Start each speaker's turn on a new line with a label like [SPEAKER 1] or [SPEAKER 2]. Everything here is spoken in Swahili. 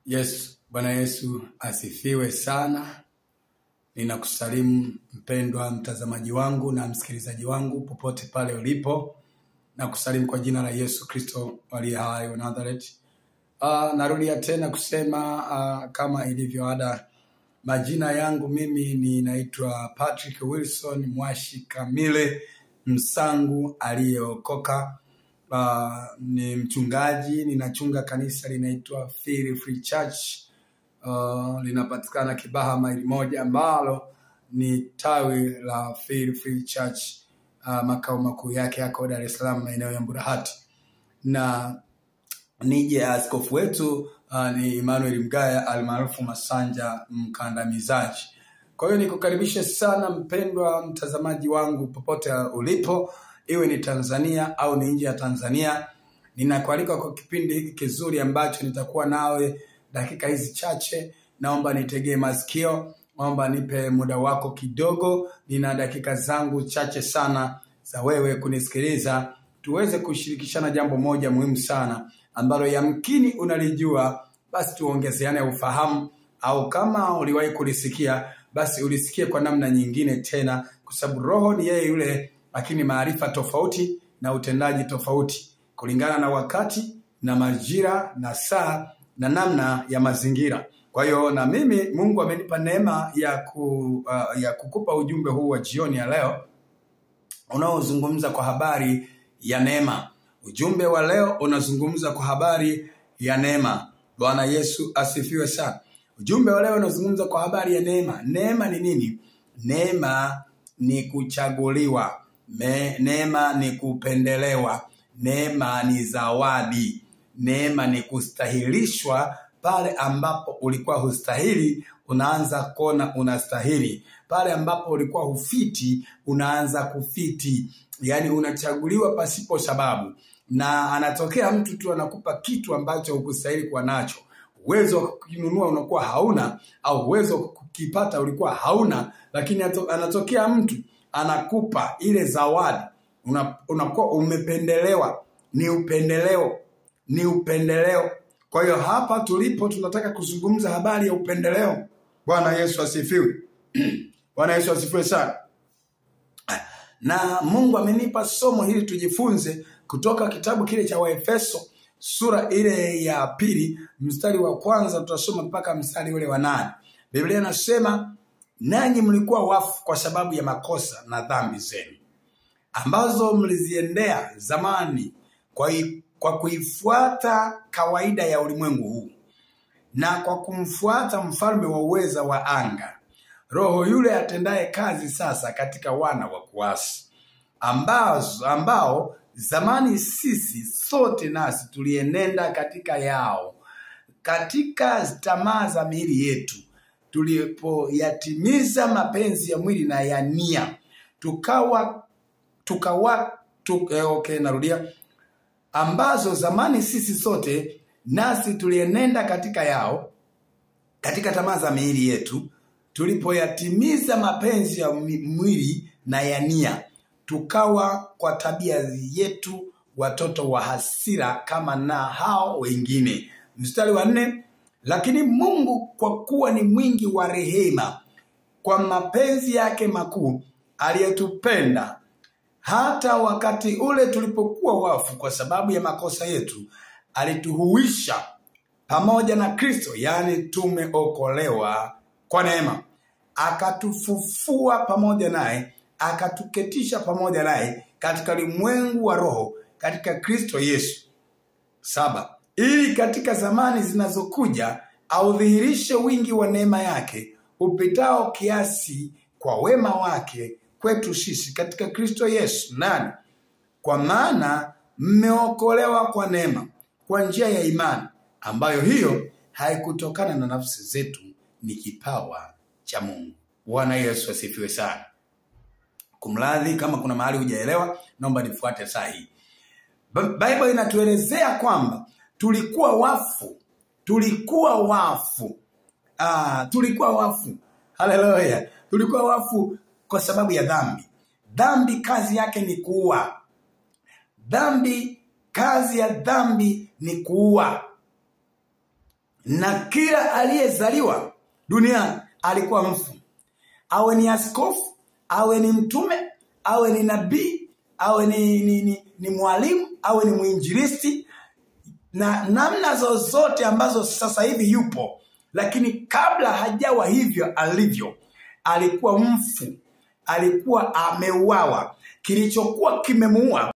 [SPEAKER 1] Yes, Bwana Yesu asifiwe sana. Ninakusalimu mpendwa mtazamaji wangu na msikilizaji wangu popote pale ulipo. Nakusalimu kwa jina la Yesu Kristo aliye hai wa Nazareth. Narudia tena kusema kama ilivyo ada, majina yangu mimi ninaitwa Patrick Wilson Mwashi Kamile Msangu aliyeokoka. Ni mchungaji, ninachunga kanisa linaitwa Feel Free Church. Linapatikana Kibaha maili moja, ambalo ni tawi la Feel Free Church. Makao makuu yake yako Dar es Salaam, maeneo ya Mburahati. Na nije askofu wetu ni Emmanuel Mgaya almaarufu Masanja Mkandamizaji. Kwa hiyo nikukaribishe sana mpendwa mtazamaji wangu popote ulipo, iwe ni Tanzania au ni nje ya Tanzania. Ninakualika kwa kipindi hiki kizuri ambacho nitakuwa nawe dakika hizi chache. Naomba nitegee masikio, naomba nipe muda wako kidogo. Nina dakika zangu chache sana za wewe kunisikiliza, tuweze kushirikishana jambo moja muhimu sana ambalo yamkini unalijua, basi tuongezeane ufahamu, au kama uliwahi kulisikia basi ulisikie kwa namna nyingine tena, kwa sababu roho ni yeye yule, lakini maarifa tofauti na utendaji tofauti kulingana na wakati na majira na saa na namna ya mazingira. Kwa hiyo na mimi Mungu amenipa neema ya kukupa ujumbe huu wa jioni ya leo unaozungumza kwa habari ya neema. Ujumbe wa leo unazungumza kwa habari ya neema. Bwana Yesu asifiwe sana. Ujumbe wa leo unazungumza kwa habari ya neema. Neema ni nini? Neema ni kuchaguliwa. Neema ni kupendelewa. Neema ni zawadi. Neema ni kustahilishwa. Pale ambapo ulikuwa hustahili, unaanza kuona unastahili. Pale ambapo ulikuwa hufiti, unaanza kufiti. Yaani unachaguliwa pasipo sababu. Na anatokea mtu tu anakupa kitu ambacho hukustahili kuwa nacho. Uwezo wa kukinunua unakuwa hauna, au uwezo wa kukipata ulikuwa hauna, lakini anatokea mtu anakupa ile zawadi. Unakuwa umependelewa. Ni upendeleo. Ni upendeleo. Kwa hiyo hapa tulipo tunataka kuzungumza habari ya upendeleo. Bwana Yesu asifiwe. Bwana Yesu asifiwe sana. Na Mungu amenipa somo hili tujifunze kutoka kitabu kile cha Waefeso sura ile ya 2 mstari wa 1, tutasoma mpaka mstari ule wa 8. Biblia inasema, nanyi mlikuwa wafu kwa sababu ya makosa na dhambi zenu ambazo mliziendea zamani kwa kuifuata kawaida ya ulimwengu huu, na kwa kumfuata mfalme wa uweza wa anga, roho yule atendaye kazi sasa katika wana wa kuasi, ambao zamani sisi sote nasi tulienenda katika yao, katika tamaa za miili yetu, tulipoyatimiza mapenzi ya mwili na ya nia, ambazo zamani sisi sote nasi tulienenda katika yao, katika tamaa za miili yetu, tulipoyatimiza mapenzi ya mwili na ya nia, tukawa kwa tabia yetu watoto wa hasira kama na hao wengine. Mstari wa 4, lakini Mungu kwa kuwa ni mwingi wa rehema, kwa mapenzi yake makuu aliyetupenda, hata wakati ule tulipokuwa wafu kwa sababu ya makosa yetu, alituhuisha pamoja na Kristo, yani tumeokolewa kwa neema. Akatufufua pamoja naye, akatuketisha pamoja naye katika ulimwengu wa roho katika Kristo Yesu. 7, ili katika zamani zinazokuja audhihirishe wingi wa neema yake upitao kiasi kwa wema wake kwetu sisi katika Kristo Yesu. 8, kwa maana mmeokolewa kwa neema, kwa njia ya imani, ambayo hiyo haikutokana na nafsi zetu, ni kipawa cha Mungu. Bwana Yesu asifiwe sana. Kumradhi kama kuna mahali hujaelewa, naomba nifuate sahihi. Bible inatuelezea kwamba tulikuwa wafu. Tulikuwa wafu. Haleluya. Tulikuwa wafu kwa sababu ya dhambi. Dhambi kazi yake ni kuua. Kazi ya dhambi ni kuua. Na kila aliyezaliwa duniani alikuwa mfu. Awe ni askofu, awe ni mtume, awe ni nabii, awe ni mwalimu, awe ni mwinjilisti, na namna zozote ambazo sasa hivi yupo. Lakini kabla hajawa hivyo alivyo, alikuwa mfu, alikuwa ameuawa. Kilichokuwa kimemuua